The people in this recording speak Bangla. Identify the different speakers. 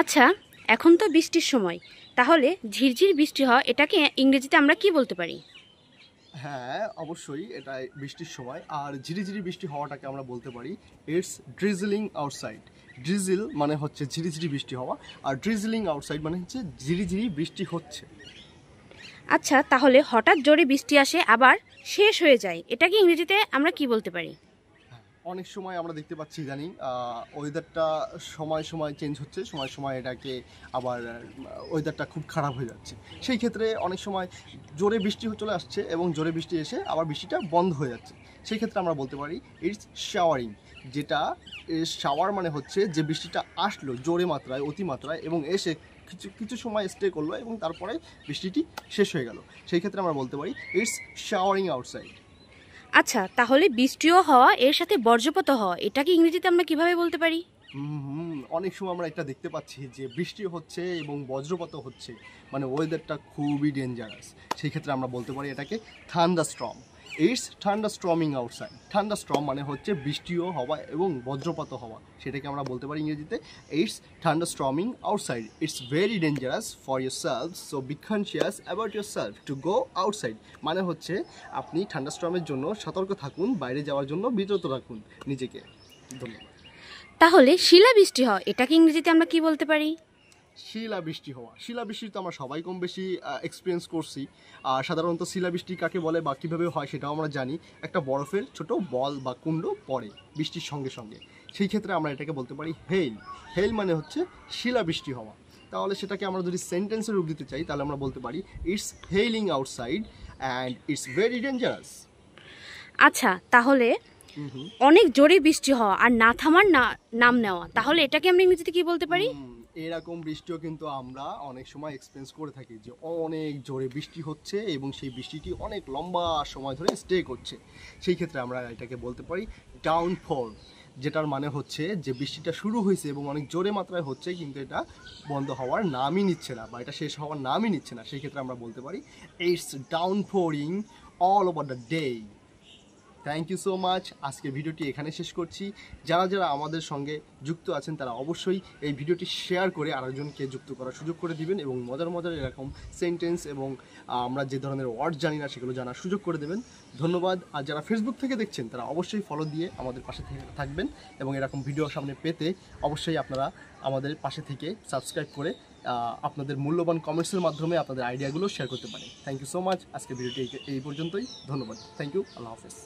Speaker 1: আচ্ছা, এখন তো বৃষ্টির সময়, তাহলে ঝিরঝির বৃষ্টি হয় এটাকে ইংরেজিতে আমরা কি বলতে পারি?
Speaker 2: হ্যাঁ, অবশ্যই এটা বৃষ্টির সময়। আর ঝিরিঝিরি বৃষ্টি হওয়াটাকে আমরা বলতে পারি ইটস ড্রিজলিং আউটসাইড। ড্রিজল মানে হচ্ছে ঝিরিঝিরি বৃষ্টি হওয়া, আর ড্রিজলিং আউটসাইড মানে হচ্ছে ঝিরিঝিরি বৃষ্টি হচ্ছে।
Speaker 1: আচ্ছা, তাহলে হঠাৎ জোরে বৃষ্টি আসে আবার শেষ হয়ে যায়, এটাকে ইংরেজিতে আমরা কি বলতে পারি?
Speaker 2: অনেক সময় আমরা দেখতে পাচ্ছি ইদানিং ওয়েদারটা সময় সময় চেঞ্জ হচ্ছে, সময় সময় এটাকে আবার ওয়েদারটা খুব খারাপ হয়ে যাচ্ছে। সেই ক্ষেত্রে অনেক সময় জোরে বৃষ্টি চলে আসছে এবং জোরে বৃষ্টি এসে আবার বৃষ্টিটা বন্ধ হয়ে যাচ্ছে। সেই ক্ষেত্রে আমরা বলতে পারি ইটস শাওয়ারিং, যেটা শাওয়ার মানে হচ্ছে যে বৃষ্টিটা আসলো জোরে মাত্রায়, অতিমাত্রায় এবং এসে কিছু কিছু সময় স্টে করলো এবং তারপরে বৃষ্টিটি শেষ হয়ে গেল। সেই ক্ষেত্রে আমরা বলতে পারি ইটস শাওয়ারিং আউটসাইড।
Speaker 1: আচ্ছা, তাহলে বৃষ্টিও হওয়া এর সাথে বজ্রপাত হওয়া এটাকে ইংরেজিতে আমরা কিভাবে বলতে পারি?
Speaker 2: অনেক সময় আমরা এটা দেখতে পাচ্ছি যে বৃষ্টি হচ্ছে এবং বজ্রপাত হচ্ছে, মানে ওয়েদারটা খুবই ডেঞ্জারাস। সেই ক্ষেত্রে আমরা বলতে পারি এটাকে thunderstorm. It's thunderstorming outside. Thunderstorm মানে হচ্ছে বৃষ্টিও হওয়া এবং বজ্রপাত হওয়া, সেটাকে আমরা বলতে পারি ইংরেজিতে it's thunderstorming outside. It's very dangerous for yourself, so be conscious about yourself to go outside. মানে হচ্ছে আপনি থান্ডারস্টর্মের জন্য সতর্ক থাকুন, বাইরে যাওয়ার জন্য বিরত রাখুন নিজেকে। ধন্যবাদ।
Speaker 1: তাহলে শিলাবৃষ্টি হয় এটাকে ইংরেজিতে আমরা কি বলতে পারি?
Speaker 2: শিলাবৃষ্টি হওয়া। শিলাবৃষ্টি তো আমরা সবাই কম বেশি এক্সপিরিয়েন্স করছি। আর সাধারণত শিলাবৃষ্টি কাকে বলে বা কীভাবে হয় সেটাও আমরা জানি। একটা বরফের ছোট বল বা কুণ্ড পড়ে বৃষ্টির সঙ্গে সঙ্গে, সেই ক্ষেত্রে আমরা এটাকে বলতে পারি হেইল। হেইল মানে হচ্ছে শিলাবৃষ্টি হওয়া। তাহলে সেটাকে আমরা যদি সেন্টেন্সে রূপ দিতে চাই তাহলে আমরা বলতে পারি it's hailing outside and it's very dangerous.
Speaker 1: আচ্ছা, তাহলে অনেক জোরে বৃষ্টি হওয়া আর না থামার নাম নেওয়া, তাহলে এটাকে আমরা ইংরেজিতে কি বলতে পারি?
Speaker 2: এরকম বৃষ্টিও কিন্তু আমরা অনেক সময় এক্সপিরিয়েন্স করে থাকি যে অনেক জোরে বৃষ্টি হচ্ছে এবং সেই বৃষ্টিটি অনেক লম্বা সময় ধরে স্টে করছে। সেই ক্ষেত্রে আমরা এটাকে বলতে পারি ডাউনফল, যেটার মানে হচ্ছে যে বৃষ্টিটা শুরু হয়েছে এবং অনেক জোরে মাত্রায় হচ্ছে কিন্তু এটা বন্ধ হওয়ার নামই নিচ্ছে না বা এটা শেষ হওয়ার নামই নিচ্ছে না। সেই ক্ষেত্রে আমরা বলতে পারি it's downpouring all over the day. Thank you so much. আজকে ভিডিওটি এখানে শেষ করছি। যারা যারা আমাদের সঙ্গে যুক্ত আছেন তারা অবশ্যই এই ভিডিওটি শেয়ার করে আরেকজনকে যুক্ত করার সুযোগ করে দিবেন এবং মজার মজার এরকম সেন্টেন্স এবং আমরা যে ধরনের ওয়ার্ড জানি না সেগুলো জানার সুযোগ করে দেবেন। ধন্যবাদ। আর যারা ফেসবুক থেকে দেখছেন তারা অবশ্যই ফলো দিয়ে আমাদের পাশে থাকবেন এবং এরকম ভিডিও সামনে পেতে অবশ্যই আপনারা আমাদের পাশে থেকে সাবস্ক্রাইব করে আপনাদের মূল্যবান কমেন্টসের মাধ্যমে আপনাদের আইডিয়াগুলো শেয়ার করতে পারেন। Thank you so much. আজকে ভিডিওটি এই পর্যন্তই। ধন্যবাদ। Thank you. আল্লাহ হাফেজ।